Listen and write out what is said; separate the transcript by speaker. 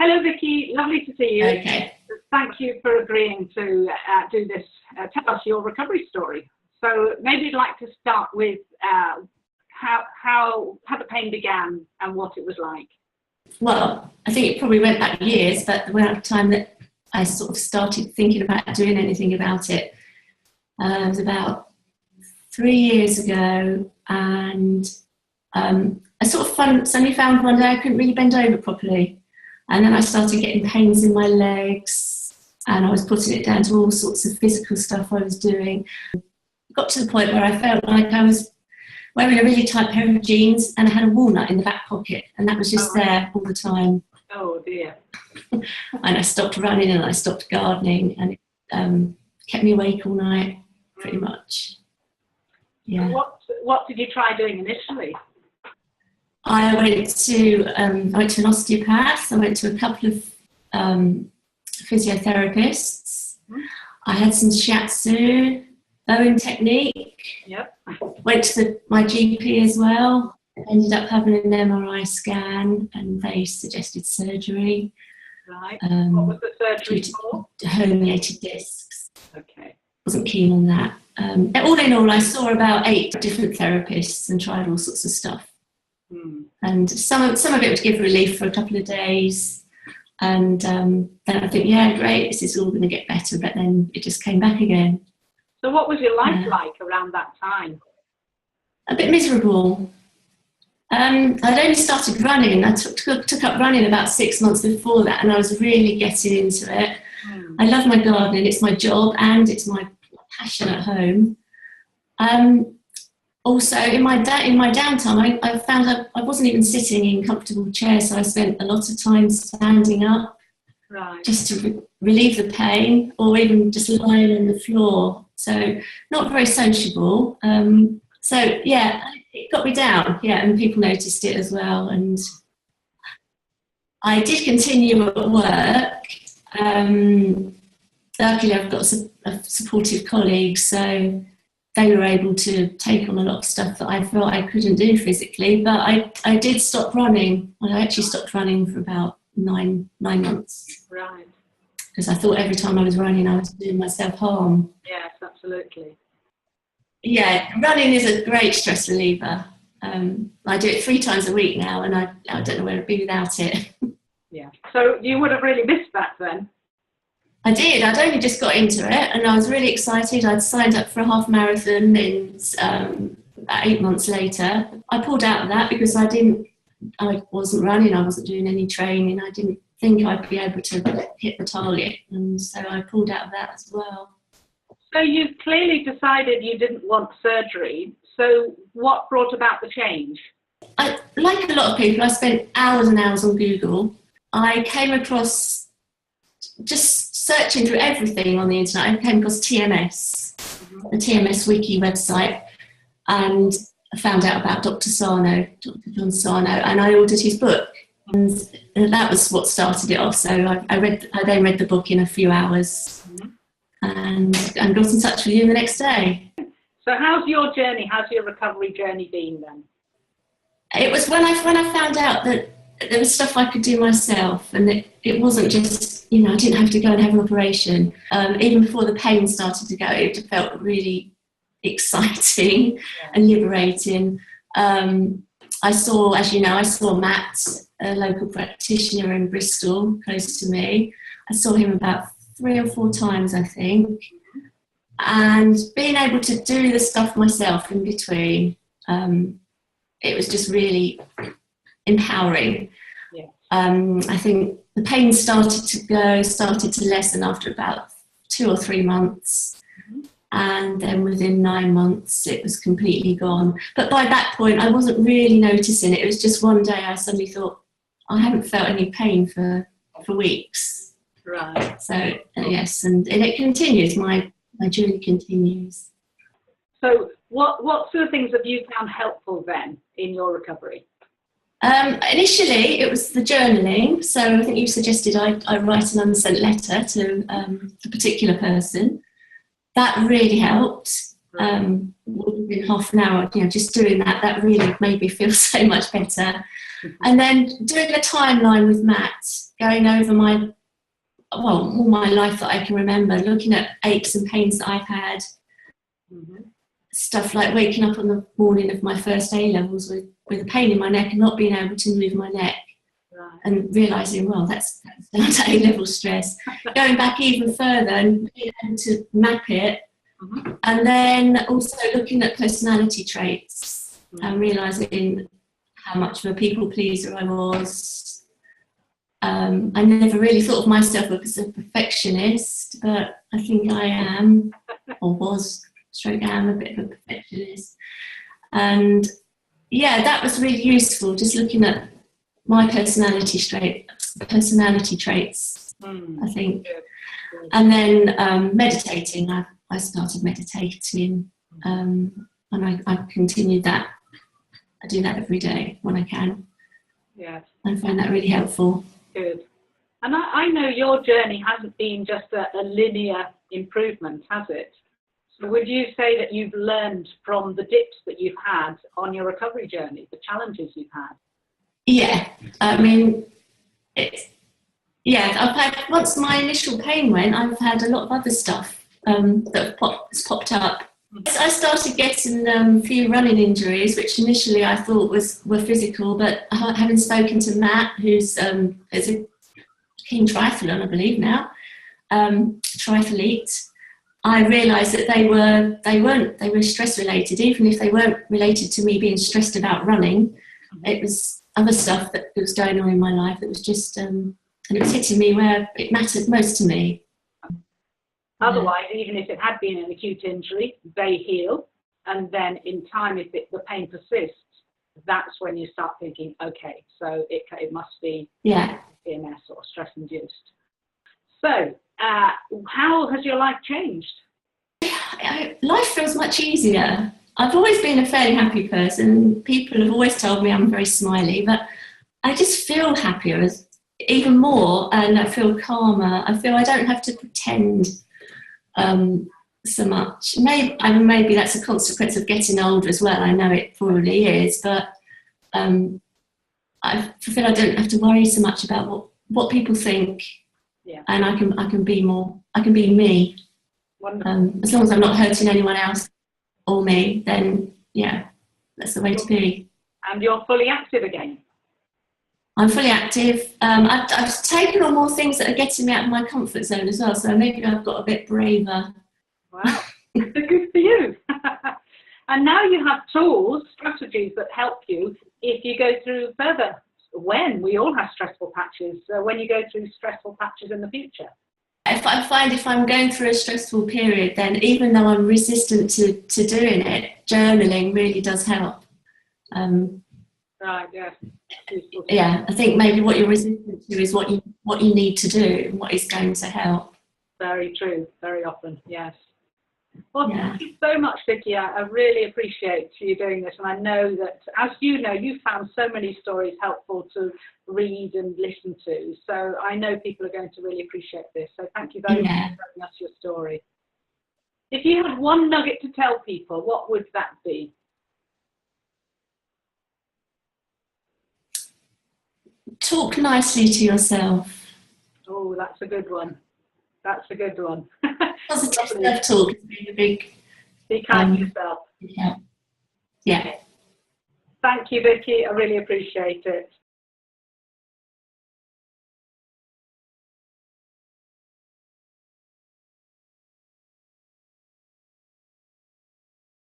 Speaker 1: Hello, Vicky. Lovely to see you.
Speaker 2: Okay.
Speaker 1: Thank you for agreeing to do this. Tell us your recovery story. So maybe you'd like to start with how the pain began and what it was like.
Speaker 2: Well, I think it probably went back years, but the amount of time that I sort of started thinking about doing anything about it was about 3 years ago, and I sort of suddenly found one day I couldn't really bend over properly. And then I started getting pains in my legs, and I was putting it down to all sorts of physical stuff I was doing. Got to the point where I felt like I was wearing a really tight pair of jeans and I had a walnut in the back pocket, and that was just there all the time.
Speaker 1: Oh dear.
Speaker 2: And I stopped running and I stopped gardening, and it kept me awake all night, pretty much. Yeah.
Speaker 1: What did you try doing initially?
Speaker 2: I went to an osteopath. I went to a couple of physiotherapists. I had some shiatsu, bowing technique.
Speaker 1: Yep.
Speaker 2: Went to my GP as well. Ended up having an MRI scan, and they suggested surgery.
Speaker 1: Right. What was the surgery for?
Speaker 2: Herniated discs.
Speaker 1: Okay.
Speaker 2: Wasn't keen on that. All in all, I saw about 8 different therapists and tried all sorts of stuff. And some of it would give relief for a couple of days, and then I think, yeah, great, this is all going to get better, but then it just came back again.
Speaker 1: So what was your life like around that time?
Speaker 2: A bit miserable. I'd only started running. I took up running about 6 months before that, and I was really getting into it. I love my gardening, it's my job and it's my passion at home. Also, in my downtime, I found I wasn't even sitting in comfortable chairs, so I spent a lot of time standing up, just to relieve the pain, or even just lying on the floor. So not very sociable. So yeah, it got me down. Yeah, and people noticed it as well. And I did continue at work. Luckily, I've got a supportive colleagues, so they were able to take on a lot of stuff that I felt I couldn't do physically. But I did stop running. I actually stopped running for about nine months.
Speaker 1: Right.
Speaker 2: Because I thought every time I was running, I was doing myself harm.
Speaker 1: Yes, absolutely.
Speaker 2: Yeah, running is a great stress reliever. I do it 3 times a week now, and I don't know where I'd be without it.
Speaker 1: Yeah. So you would have really missed that then?
Speaker 2: I did. I'd only just got into it, and I was really excited. I'd signed up for a half marathon about 8 months later. I pulled out of that because I wasn't running. I wasn't doing any training. I didn't think I'd be able to hit the target, and so I pulled out of that as well.
Speaker 1: So you clearly decided you didn't want surgery. So what brought about the change?
Speaker 2: Like a lot of people, I spent hours and hours on Google. I came across, just searching through everything on the internet, I came across TMS, the TMS Wiki website, and I found out about Dr. John Sarno, and I ordered his book. And that was what started it off. So I then read the book in a few hours, and got in touch with you the next day.
Speaker 1: So how's your recovery journey been then?
Speaker 2: It was when I found out that there was stuff I could do myself, and it wasn't just, I didn't have to go and have an operation. Even before the pain started to go, it felt really exciting and liberating. I saw Matt, a local practitioner in Bristol, close to me. I saw him about 3 or 4 times, I think. And being able to do the stuff myself in between, it was just really empowering.
Speaker 1: Yeah.
Speaker 2: I think the pain started to lessen after about 2 or 3 months. And then within 9 months, it was completely gone. But by that point, I wasn't really noticing it. It was just one day I suddenly thought, I haven't felt any pain for weeks.
Speaker 1: Right.
Speaker 2: So, yes, and it continues. My journey continues.
Speaker 1: So what sort of things have you found helpful then in your recovery?
Speaker 2: Initially, it was the journaling. So I think you suggested I write an unsent letter to a particular person. That really helped. within half an hour, just doing that really made me feel so much better. And then doing a timeline with Matt, going over all my life that I can remember, looking at aches and pains that I've had, stuff like waking up on the morning of my first A-levels with a pain in my neck and not being able to move my neck. And realising, well, that's down to A-level stress. Going back even further and being able to map it. And then also looking at personality traits and realising how much of a people pleaser I was. I never really thought of myself as a perfectionist, but I think I am, or was, am a bit of a perfectionist. And yeah, that was really useful, just looking at my personality traits, I think. And then meditating, I started meditating, and I continued that. I do that every day when I can.
Speaker 1: Yes.
Speaker 2: I find that really helpful.
Speaker 1: Good. And I know your journey hasn't been just a linear improvement, has it? So would you say that you've learned from the dips that you've had on your recovery journey, the challenges you've had?
Speaker 2: Yeah, I mean, I've had, once my initial pain went, I've had a lot of other stuff that has popped up. I started getting a few running injuries, which initially I thought were physical, but having spoken to Matt, who's a keen triathlon, I believe now, triathlete, I realised that they were stress related, even if they weren't related to me being stressed about running. It was other stuff that was going on in my life that was just, and it was hitting me where it mattered most to me.
Speaker 1: Otherwise, even if it had been an acute injury, they heal. And then in time, if the pain persists, that's when you start thinking, okay, so it must be PMS or stress-induced. So how has your life changed?
Speaker 2: Life feels much easier. I've always been a fairly happy person. People have always told me I'm very smiley, but I just feel happier even more, and I feel calmer. I feel I don't have to pretend so much. Maybe that's a consequence of getting older as well. I know it probably is, but I feel I don't have to worry so much about what people think, and I can be me. As long as I'm not hurting anyone else or me, then that's the way to be.
Speaker 1: And you're fully active again.
Speaker 2: I'm fully active. I've taken on more things that are getting me out of my comfort zone as well, so maybe I've got a bit braver.
Speaker 1: Wow, good for you. And now you have tools, strategies that help you if you go through further. We all have stressful patches, when you go through stressful patches in the future.
Speaker 2: If I'm going through a stressful period, then even though I'm resistant to doing it, journaling really does help.
Speaker 1: Right, yes.
Speaker 2: Yeah, I think maybe what you're resistant to is what you need to do and what is going to help.
Speaker 1: Very true, very often, yes. Well, thank you so much, Vicky. I really appreciate you doing this, and I know that, as you know, you found so many stories helpful to read and listen to, so I know people are going to really appreciate this, so thank you very much for telling us your story. If you had one nugget to tell people, what would that be?
Speaker 2: Talk nicely to yourself.
Speaker 1: Oh, that's a good one. That's a good one.
Speaker 2: Positive self-talk is really big.
Speaker 1: Be kind to yourself.
Speaker 2: Yeah.
Speaker 1: Thank you, Vicky. I really appreciate it.